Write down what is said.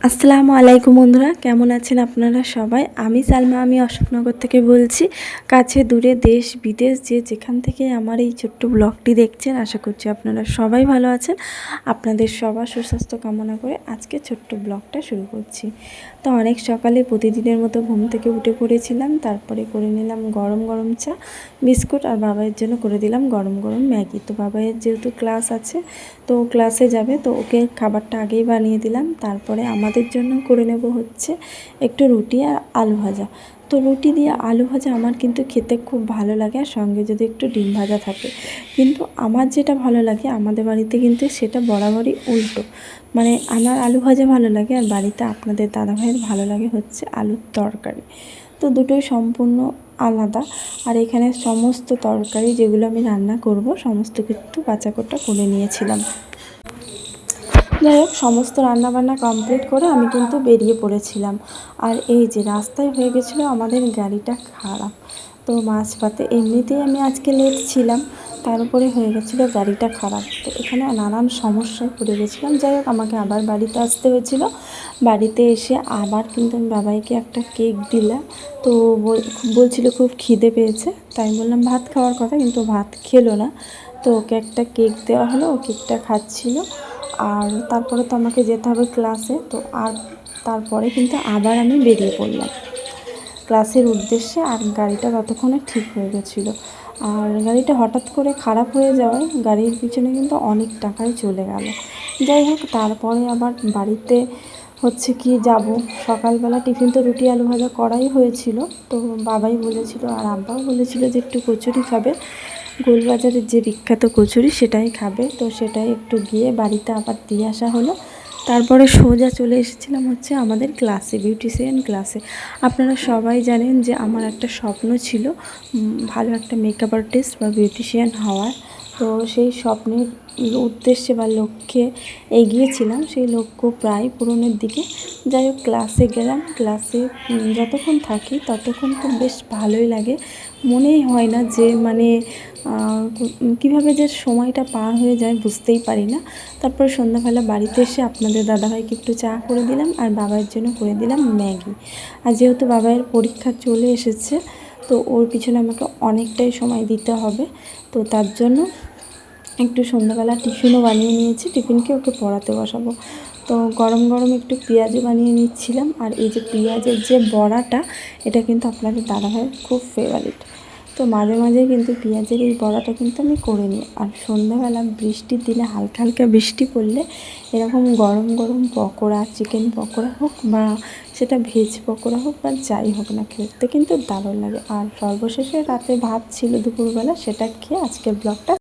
আসসালামু আলাইকুম বন্ধুরা, কেমন আছেন আপনারা সবাই? আমি সালমা, আমি অশোকনগর থেকে বলছি। কাছে দূরে দেশ বিদেশ যে যেখান থেকে আমার এই ছোট্ট ব্লগটি দেখছেন, আশা করছি আপনারা সবাই ভালো আছেন। আপনাদের সবার সুস্বাস্থ্য কামনা করে আজকে ছোট্ট ব্লগটা শুরু করছি। তো অনেক সকালে প্রতিদিনের মতো ঘুম থেকে উঠে পড়েছিলাম, তারপরে করে নিলাম গরম গরম চা, বিস্কুট, আর বাবাইয়ের জন্য করে দিলাম গরম গরম ম্যাগি। তো বাবাইয়ের যেহেতু ক্লাস আছে, তো ক্লাসে যাবে, তো ওকে খাবারটা আগেই বানিয়ে দিলাম। তারপরে আমাদের জন্য করে নেব হচ্ছে একটু রুটি আর আলু ভাজা। তো রুটি দিয়ে আলু ভাজা আমার কিন্তু খেতে খুব ভালো লাগে, আর সঙ্গে যদি একটু ডিম ভাজা থাকে। কিন্তু আমার যেটা ভালো লাগে আমাদের বাড়িতে কিন্তু সেটা বরাবরই উল্টো, মানে আমার আলু ভাজা ভালো লাগে আর বাড়িতে আপনাদের দাদাভাইয়ের ভালো লাগে হচ্ছে আলুর তরকারি। তো দুটোই সম্পূর্ণ আলাদা। আর এখানে সমস্ত তরকারি যেগুলো আমি রান্না করব সমস্ত কিছু বাছাকোটা করে নিয়েছিলাম। যাই হোক, সমস্ত রান্নাবান্না কমপ্লিট করে আমি কিন্তু বেরিয়ে পড়েছিলাম। আর এই যে রাস্তায় হয়ে গেছিলো আমাদের গাড়িটা খারাপ। তো মাঝপথে এমনিতেই আমি আজকে লেট ছিলাম, তার উপরে হয়ে গেছিলো গাড়িটা খারাপ। তো এখানে নানান সমস্যায় পড়ে গেছিলাম। যাই হোক, আমাকে আবার বাড়িতে আসতে হয়েছিল। বাড়িতে এসে আবার কিন্তু আমি বাবাইকে একটা কেক দিলাম। তো বলছিল খুব খিদে পেয়েছে, তাই বললাম ভাত খাওয়ার কথা, কিন্তু ভাত খেলো না। তো ওকে একটা কেক দেওয়া হলো, ও কেকটা খাচ্ছিল। আর তারপরে তো আমাকে যেতে হবে ক্লাসে। তো আর তারপরে কিন্তু আবার আমি বেরিয়ে পড়লাম ক্লাসের উদ্দেশ্যে। আর গাড়িটা ততক্ষণে ঠিক হয়ে গেছিলো। আর গাড়িটা হঠাৎ করে খারাপ হয়ে যাওয়ায় গাড়ির পিছনে কিন্তু অনেক টাকাই চলে গেল। যাই হোক, তারপরে আবার বাড়িতে হচ্ছে কি যাব, সকালবেলা টিফিন তো রুটি আলু ভাজা করাই হয়েছিল। তো বাবাই বলেছিল আর আব্বাও বলেছিল যে একটু কচুরি খাবে, গোলবাজারের যে বিখ্যাত কচুরি সেটাই খাবে। তো সেটাই একটু গিয়ে বাড়িতে আবার দিয়ে আসা হলো। তারপরে সোজা চলে এসেছিলাম হচ্ছে আমাদের ক্লাসে, বিউটিশিয়ান ক্লাসে। আপনারা সবাই জানেন যে আমার একটা স্বপ্ন ছিল ভালো একটা মেকআপ আর্টিস্ট বা বিউটিশিয়ান হওয়ার। তো সেই স্বপ্নের উদ্দেশ্যে বা লক্ষ্যে এগিয়েছিলাম, সেই লক্ষ্য প্রায় পূরণের দিকে। যাই হোক, ক্লাসে গেলাম। ক্লাসে যতক্ষণ থাকি ততক্ষণ খুব বেশ ভালোই লাগে, মনেই হয় না যে মানে কীভাবে যে সময়টা পার হয়ে যায় বুঝতেই পারি না। তারপর সন্ধ্যাবেলা বাড়িতে এসে আপনাদের দাদাভাইকে একটু চা করে দিলাম, আর বাবার জন্য করে দিলাম ম্যাগি। আর যেহেতু বাবাইয়ের পরীক্ষা চলে এসেছে, তো ওর পিছনে আমাকে অনেকটাই সময় দিতে হবে। তো তার জন্য একটু সন্ধ্যাবেলা টিফিনও বানিয়ে নিয়েছি, টিফিনকে ওকে পড়াতে বসাবো। তো গরম গরম একটু পেঁয়াজও বানিয়ে নিচ্ছিলাম। আর এই যে পেঁয়াজের যে বড়াটা, এটা কিন্তু আপনাদের দাদাভাইয়ের খুব ফেভারিট। তো মাঝে মাঝে কিন্তু পেঁয়াজের এই বড়াটা কিন্তু আমি করে নিই। আর সন্ধ্যাবেলা বৃষ্টির দিনে হালকা হালকা বৃষ্টি পড়লে এরকম গরম গরম পকোড়া, চিকেন পকোড়া হোক বা সেটা ভেজ পকোড়া হোক বা যাই হোক না, খেতে কিন্তু দারুণ লাগে। আর সর্বশেষে রাতে ভাত ছিল দুপুরবেলা, সেটা খেয়ে আজকের ব্লগটা